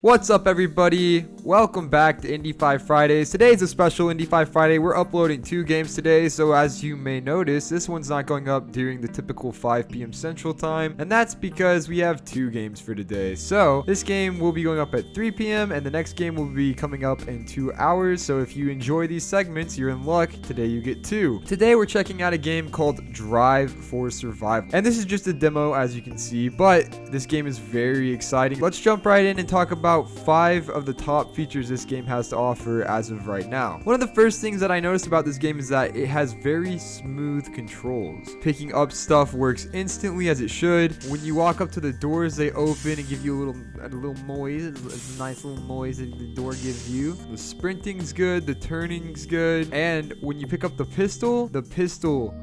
What's up, everybody? Welcome back to Indie 5 Fridays. Today is a special Indie 5 Friday. We're uploading 2 games today, so as you may notice, this one's not going up during the typical 5 p.m. Central Time, and that's because we have 2 games for today. So this game will be going up at 3 p.m. and the next game will be coming up in 2 hours. So if you enjoy these segments, you're in luck. Today you get 2. Today we're checking out a game called Drive for Survival, and this is just a demo, as you can see, but this game is very exciting. Let's jump right in and talk about 5 of the top features this game has to offer as of right now. One of the first things that I noticed about this game is that it has very smooth controls. Picking up stuff works instantly, as it should. When you walk up to the doors, they open and give you a little noise, a nice little noise that the door gives you. The sprinting's good, the turning's good, and when you pick up the pistol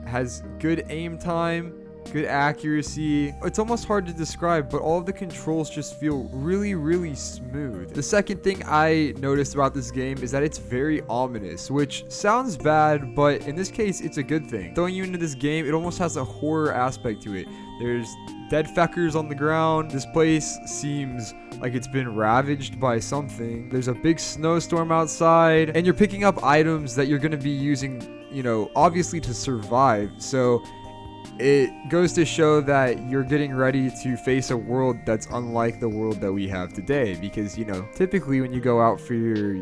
has good aim time, good accuracy. It's almost hard to describe, but all of the controls just feel really smooth. The second thing I noticed about this game is that it's very ominous, which sounds bad, but in this case it's a good thing. Throwing you into this game, it almost has a horror aspect to it. There's dead feckers on the ground. This place seems like it's been ravaged by something. There's a big snowstorm outside, and you're picking up items that you're going to be using, obviously to survive. So it goes to show that you're getting ready to face a world that's unlike the world that we have today, because typically when you go out for your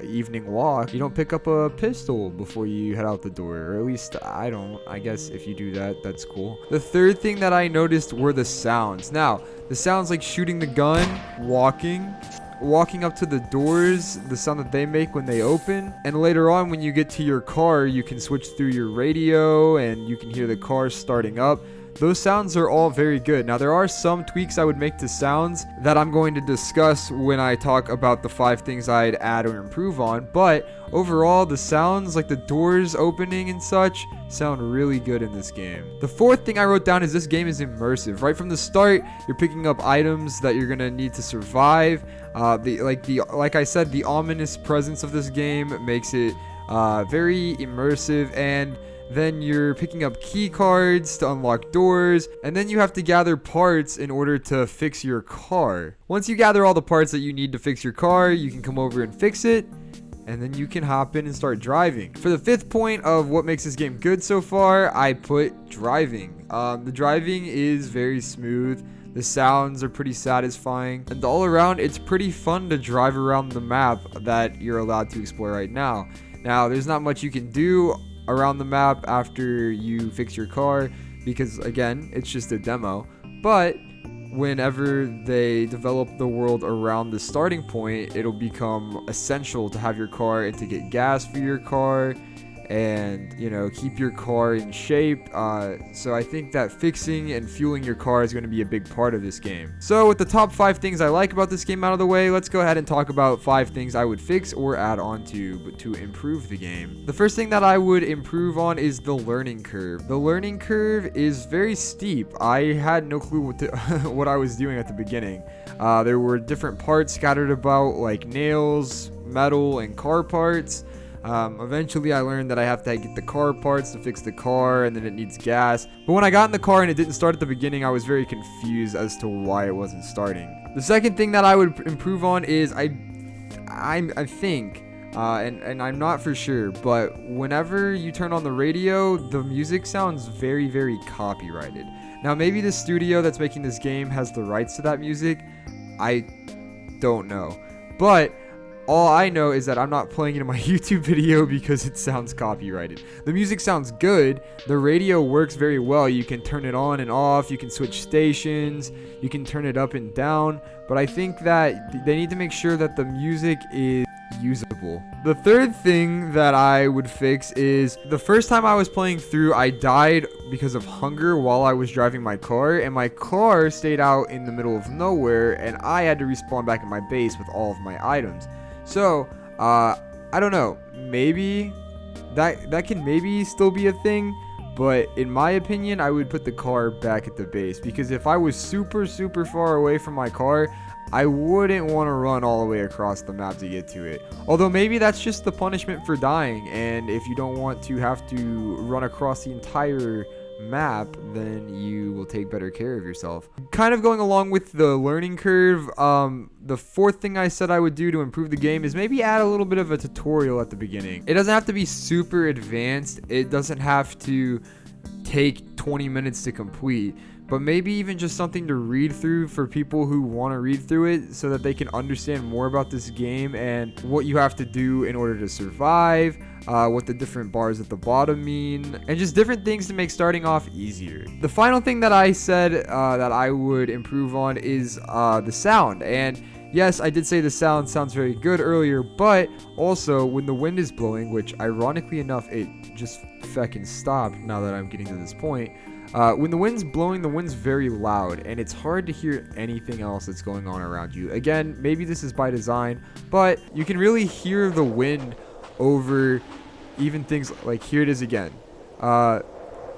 evening walk, you don't pick up a pistol before you head out the door, or at least I don't. I guess if you do that, that's cool. The third thing that I noticed were the sounds. Now, the sounds like shooting the gun, walking up to the doors, the sound that they make when they open, and later on when you get to your car, you can switch through your radio and you can hear the car starting up. Those sounds are all very good. Now, there are some tweaks I would make to sounds that I'm going to discuss when I talk about the 5 things I'd add or improve on, but overall, the sounds, like the doors opening and such, sound really good in this game. The fourth thing I wrote down is this game is immersive. Right from the start, you're picking up items that you're gonna need to survive. Like I said, the ominous presence of this game makes it very immersive, and then you're picking up key cards to unlock doors, and then you have to gather parts in order to fix your car. Once you gather all the parts that you need to fix your car, you can come over and fix it, and then you can hop in and start driving. For the 5th point of what makes this game good so far, I put driving. The driving is very smooth. The sounds are pretty satisfying, and all around it's pretty fun to drive around the map that you're allowed to explore right now. Now, there's not much you can do around the map after you fix your car, because again, it's just a demo. But whenever they develop the world around the starting point, it'll become essential to have your car and to get gas for your car and keep your car in shape. So I think that fixing and fueling your car is going to be a big part of this game. So with the top 5 things I like about this game out of the way, let's go ahead and talk about 5 things I would fix or add on to improve the game. The first thing that I would improve on is the learning curve. The learning curve is very steep. I had no clue what I was doing at the beginning. There were different parts scattered about, like nails, metal, and car parts. Eventually I learned that I have to get the car parts to fix the car, and then it needs gas. But when I got in the car and it didn't start at the beginning, I was very confused as to why it wasn't starting. The second thing that I would improve on is I think, and I'm not for sure, but whenever you turn on the radio, the music sounds very copyrighted. Now, maybe the studio that's making this game has the rights to that music. I don't know. But all I know is that I'm not playing it in my YouTube video because it sounds copyrighted. The music sounds good. The radio works very well. You can turn it on and off. You can switch stations. You can turn it up and down. But I think that they need to make sure that the music is usable. The third thing that I would fix is the first time I was playing through, I died because of hunger while I was driving my car, and my car stayed out in the middle of nowhere, and I had to respawn back at my base with all of my items. So, I don't know, maybe that can maybe still be a thing, but in my opinion, I would put the car back at the base, because if I was super far away from my car, I wouldn't want to run all the way across the map to get to it. Although maybe that's just the punishment for dying, and if you don't want to have to run across the entire map, then you will take better care of yourself. Kind of going along with the learning curve, the fourth thing I said I would do to improve the game is maybe add a little bit of a tutorial at the beginning. It doesn't have to be super advanced. It doesn't have to take 20 minutes to complete, but maybe even just something to read through for people who want to read through it so that they can understand more about this game and what you have to do in order to survive, what the different bars at the bottom mean, and just different things to make starting off easier. The final thing that I said that I would improve on is the sound. And yes, I did say the sound sounds very good earlier, but also when the wind is blowing, which ironically enough, it just feckin' stopped now that I'm getting to this point. When the wind's blowing, the wind's very loud, and it's hard to hear anything else that's going on around you. Again, maybe this is by design, but you can really hear the wind over even things like, here it is again.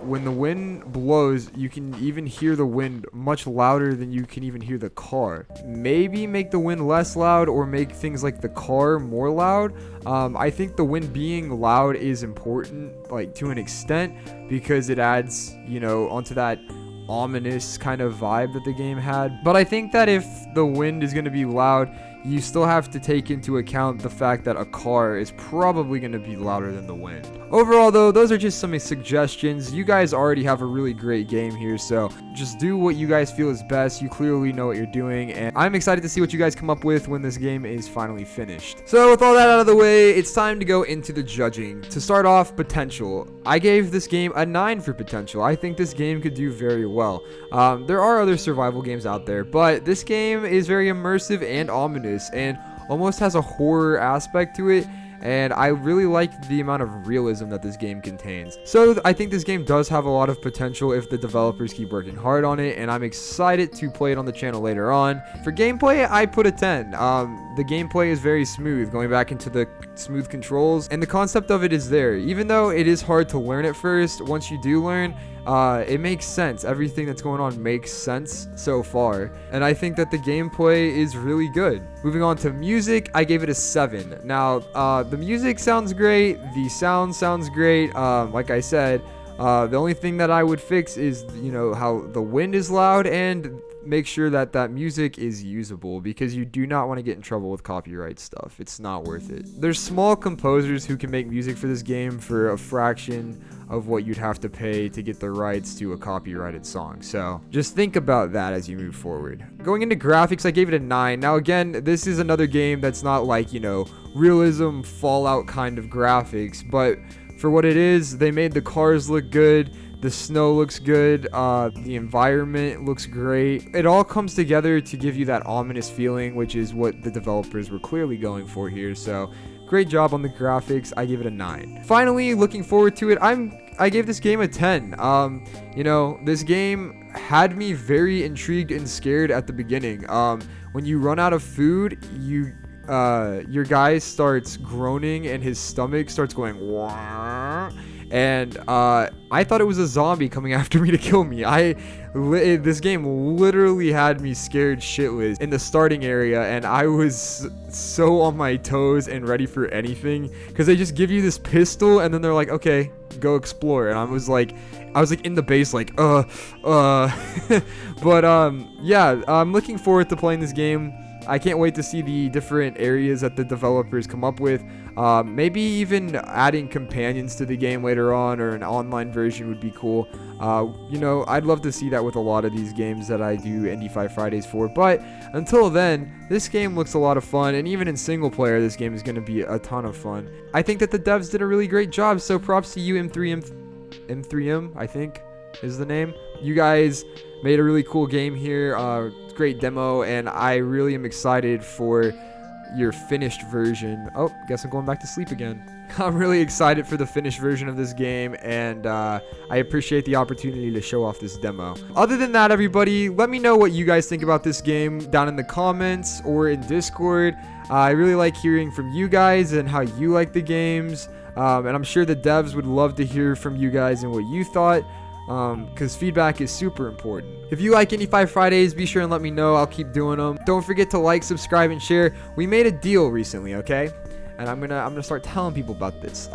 When the wind blows, you can even hear the wind much louder than you can even hear the car. Maybe make the wind less loud or make things like the car more loud. I think the wind being loud is important, like to an extent, because it adds, onto that ominous kind of vibe that the game had. But I think that if the wind is going to be loud, you still have to take into account the fact that a car is probably going to be louder than the wind. Overall, though, those are just some suggestions. You guys already have a really great game here, so just do what you guys feel is best. You clearly know what you're doing, and I'm excited to see what you guys come up with when this game is finally finished. So with all that out of the way, it's time to go into the judging. To start off, potential. I gave this game a 9 for potential. I think this game could do very well. There are other survival games out there, but this game is very immersive and ominous and almost has a horror aspect to it, and I really like the amount of realism that this game contains. So I think this game does have a lot of potential if the developers keep working hard on it, and I'm excited to play it on the channel later on. For gameplay, I put a 10. The gameplay is very smooth, going back into the smooth controls, and the concept of it is there. Even though it is hard to learn at first, once you do learn, it makes sense. Everything that's going on makes sense so far, and I think that the gameplay is really good. Moving on to music, I gave it a 7. Now, the music sounds great, the sound sounds great. Like I said, the only thing that I would fix is, how the wind is loud, and make sure that that music is usable, because you do not want to get in trouble with copyright stuff. It's not worth it. There's small composers who can make music for this game for a fraction of what you'd have to pay to get the rights to a copyrighted song. So just think about that as you move forward. Going into graphics, I gave it a 9. Now again, this is another game that's not like, realism Fallout kind of graphics, but for what it is, they made the cars look good. The snow looks good. The environment looks great. It all comes together to give you that ominous feeling, which is what the developers were clearly going for here. So great job on the graphics. I give it a 9. Finally, looking forward to it, I gave this game a 10. This game had me very intrigued and scared at the beginning. When you run out of food, your guy starts groaning and his stomach starts going wah. And I thought it was a zombie coming after me to kill me. This game literally had me scared shitless in the starting area, and I was so on my toes and ready for anything, because they just give you this pistol and then they're like, okay, go explore. And I was like in the base like but yeah, I'm looking forward to playing this game. I can't wait to see the different areas that the developers come up with. Maybe even adding companions to the game later on, or an online version would be cool. I'd love to see that with a lot of these games that I do Indie 5 Fridays for. But until then, this game looks a lot of fun, and even in single player, this game is going to be a ton of fun. I think that the devs did a really great job, so props to you, M3M, I think is the name. You guys made a really cool game here. Great demo, and I really am excited for your finished version. Oh, guess I'm going back to sleep again. I'm really excited for the finished version of this game, and I appreciate the opportunity to show off this demo. Other than that, everybody, let me know what you guys think about this game down in the comments or in Discord. I really like hearing from you guys and how you like the games, and I'm sure the devs would love to hear from you guys and what you thought, because feedback is super important. If you like Indie 5 Fridays, be sure and let me know. I'll keep doing them. Don't forget to like, subscribe, and share. We made a deal recently, okay? and I'm gonna start telling people about this.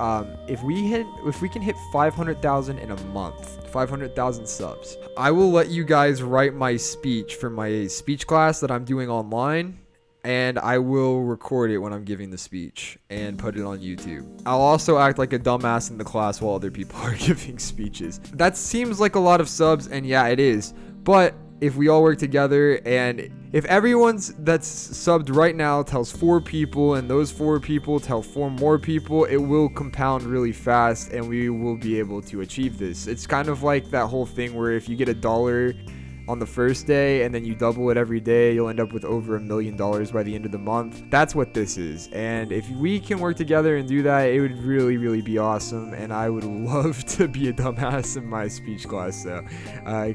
If we can hit 500,000 in a month, 500,000 subs, I will let you guys write my speech for my speech class that I'm doing online, and I will record it when I'm giving the speech and put it on YouTube. I'll also act like a dumbass in the class while other people are giving speeches. That seems like a lot of subs, and yeah, it is. But if we all work together, and if everyone's that's subbed right now tells 4 people, and those 4 people tell 4 more people, it will compound really fast, and we will be able to achieve this. It's kind of like that whole thing where if you get $1 on the first day and then you double it every day, you'll end up with over $1 million by the end of the month. That's what this is. And if we can work together and do that, it would really, really be awesome. And I would love to be a dumbass in my speech class. So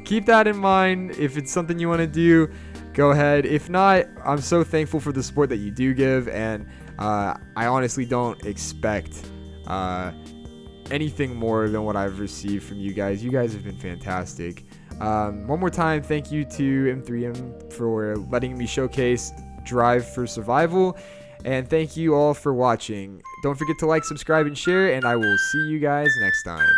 keep that in mind. If it's something you want to do, go ahead. If not, I'm so thankful for the support that you do give. And I honestly don't expect anything more than what I've received from you guys. You guys have been fantastic. One more time, thank you to M3M for letting me showcase Drive for Survival, and thank you all for watching. Don't forget to like, subscribe, and share, and I will see you guys next time.